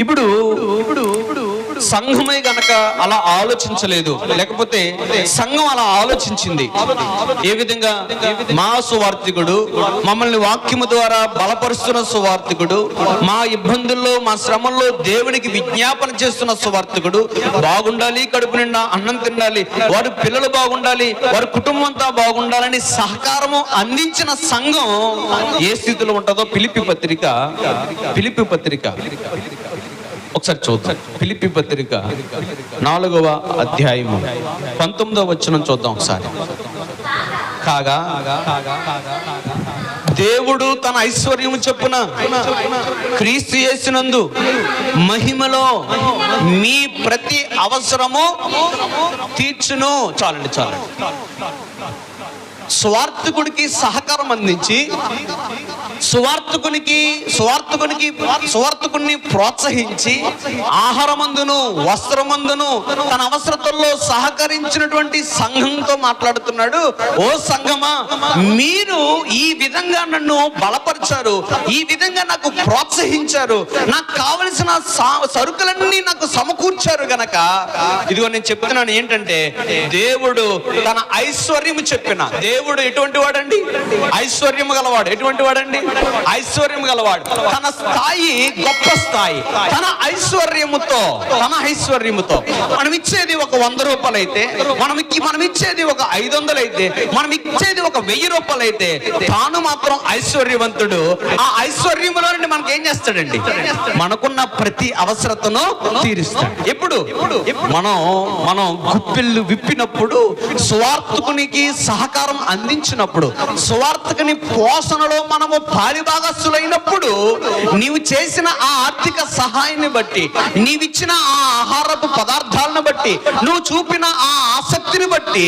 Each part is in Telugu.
ఇప్పుడు సంఘమే గనక అలా ఆలోచించలేదు, లేకపోతే సంఘం అలా ఆలోచించింది. ఏ విధంగా? మా సువార్థికుడు, మమ్మల్ని వాక్యము ద్వారా బలపరుస్తున్న సువార్థికుడు, మా ఇబ్బందుల్లో మా శ్రమల్లో దేవునికి విజ్ఞాపన చేస్తున్న సువార్థికుడు బాగుండాలి, కడుపు నిండా అన్నం తినాలి, వారి పిల్లలు బాగుండాలి, వారి కుటుంబం అంతా బాగుండాలని సహకారము అందించిన సంఘం ఏ స్థితిలో ఉంటుందో ఫిలిప్పీ పత్రిక ఒకసారి చూద్దాం. ఫిలిప్పీ పత్రిక 4వ అధ్యాయము 19వ వచనం చూద్దాం ఒకసారి. కాగా దేవుడు తన ఐశ్వర్యము చొప్పున క్రీస్తు యేసునందు మహిమలో మీ ప్రతి అవసరము తీర్చును. చాలండి. స్వార్థకుడికి సహకారం అందించి సువార్థకుని ప్రోత్సహించి ఆహారమందును వస్త్రమందును తన అవసరతల్లో సహకరించినటువంటి సంఘంతో మాట్లాడుతున్నాడు. ఓ సంఘమా, మీరు ఈ విధంగా నన్ను బలపరిచారు, ఈ విధంగా నాకు ప్రోత్సహించారు, నాకు కావలసిన సరుకులన్నీ నాకు సమకూర్చారు గనక ఇదిగో నేను చెప్తున్నాను ఏంటంటే, దేవుడు తన ఐశ్వర్యము చెప్పిన దేవుడు ఎటువంటి వాడండి? ఐశ్వర్యము గలవాడు. ఎటువంటి వాడండి? ఐశ్వర్యం గలవాడు. తన స్థాయి గొప్ప స్థాయి. తన ఐశ్వర్యముతో మనం ఇచ్చేది ఒక 100 రూపాయలు అయితే, మనం ఇచ్చేది ఒక 500 అయితే, మనం ఇచ్చేది ఒక 1000 రూపాయలు అయితే, తాను మాత్రం ఐశ్వర్యవంతుడు. ఆ ఐశ్వర్యములో నుండి మనకి ఏం చేస్తాడండి? మనకున్న ప్రతి అవసరతను తీరుస్తాడు. ఎప్పుడు మనం గుప్పిళ్ళు విప్పినప్పుడు, స్వార్థకునికి సహకారం అందించినప్పుడు, స్వార్థకుని పోషణలో మనము పాలిభాగస్తులైనప్పుడు, నీవు చేసిన ఆ ఆర్థిక సహాయాన్ని బట్టి, నీవిచ్చిన ఆ ఆహారపు పదార్థాలను బట్టి, నువ్వు చూపిన ఆ ఆసక్తిని బట్టి,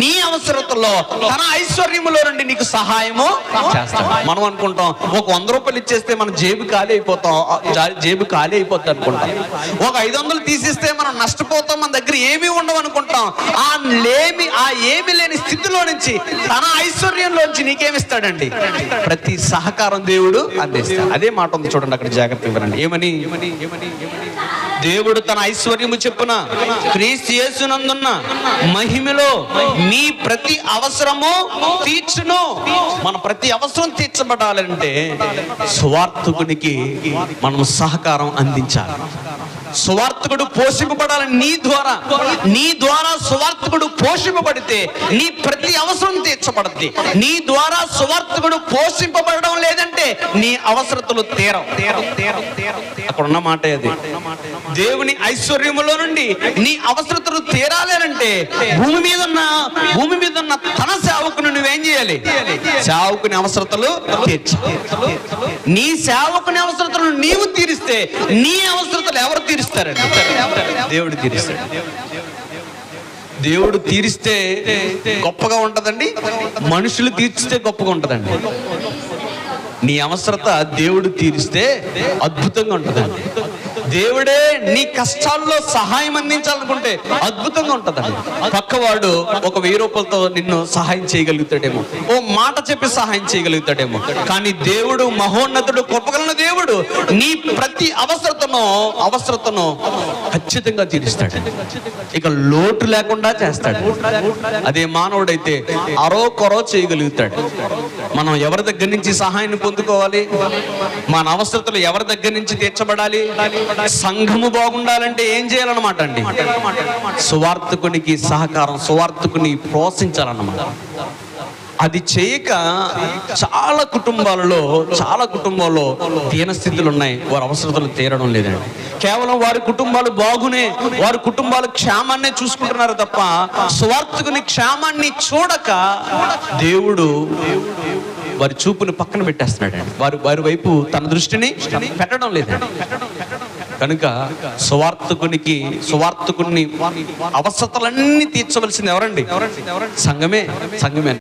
నీ అవసరతలో తన ఐశ్వర్యములో నుండి నీకు సహాయము చేస్తాడు. మనం అనుకుంటాం ఒక 100 రూపాయలు ఇచ్చేస్తే మన జేబు ఖాళీ అయిపోతుంది అనుకుంటాం. ఒక 500 తీసిస్తే మనం నష్టపోతాం, మన దగ్గర ఏమీ ఉండవు అనుకుంటాం. ఆ ఏమి లేని స్థితిలో నుంచి, తన ఐశ్వర్యంలోంచి నీకేమిస్తాడండి? ప్రతి సహకారం దేవుడు అందిస్తాడు. అదే మాట ఉంది చూడండి, అక్కడ జాగ్రత్త ఇవ్వరండి. ఏమని? దేవుడు తన ఐశ్వర్యము చెప్పున క్రీస్తు యేసునందున్న మహిమలో మీ ప్రతి అవసరము తీర్చును. మన ప్రతి అవసరం తీర్చబడాలంటే స్వార్థకునికి మనం సహకారం అందించాలి. స్వార్థకుడు పోషింపబడాలని నీ ద్వారా స్వార్థకుడు పోషింపబడితే నీ ప్రతి అవసరం తీర్చబడుద్ది. నీ ద్వారా స్వార్థకుడు పోషింపబడడం లేదంటే నీ అవసరతలు తీరవు. అక్కడ ఉన్న మాట అది. దేవుని ఐశ్వర్యములో నుండి నీ అవసరతలు తీరాలేనంటే భూమి మీద ఉన్న తన సేవకుని నువ్వేం చేయాలి? సేవకుని అవసరతలు తీర్చాలి. నీ సేవకుని అవసరతలు నీవు తీరిస్తే నీ అవసరతలు ఎవరు తీరుస్తారండి? దేవుడు తీరుస్తాడు. దేవుడు తీరిస్తే గొప్పగా ఉంటదండి, మనుషులు తీర్చితే గొప్పగా ఉంటదండి. నీ అవసరత దేవుడు తీరిస్తే అద్భుతంగా ఉంటదండి. దేవుడే నీ కష్టాల్లో సహాయం అందించాలనుకుంటే అద్భుతంగా ఉంటదండి. పక్కవాడు ఒక 1000 రూపాయలతో నిన్ను సహాయం చేయగలుగుతాడేమో, ఓ మాట చెప్పి సహాయం చేయగలుగుతాడేమో, కానీ దేవుడు మహోన్నతుడు, కృపగల దేవుడు నీ ప్రతి అవసరతను ఖచ్చితంగా తీరుస్తాడు. ఇక లోటు లేకుండా చేస్తాడు. అదే మానవుడైతే అరో కొరో చేయగలుగుతాడు. మనం ఎవరి దగ్గర నుంచి సహాయాన్ని పొందుకోవాలి? మన అవసరతలు ఎవరి దగ్గర నుంచి తీర్చబడాలి? సంఘము బాగుండాలంటే ఏం చేయాలన్నమాట అండి? సువార్థకునికి సహకారం, సువార్థకుని ప్రోత్సహించాలన్నమాట. అది చేయక చాలా కుటుంబాల్లో దీనస్థితులు ఉన్నాయి. వారి అవసరతలు తీరడం లేదండి. కేవలం వారి కుటుంబాలు వారి కుటుంబాల క్షేమాన్నే చూసుకుంటున్నారు తప్ప స్వార్థకుని క్షేమాన్ని చూడక దేవుడు వారి చూపుని పక్కన పెట్టేస్తున్నాడండి. వారి వైపు తన దృష్టిని పెట్టడం లేదండి. కనుక స్వార్థకుని అవసరతలన్నీ తీర్చవలసింది ఎవరండి? సంఘమే.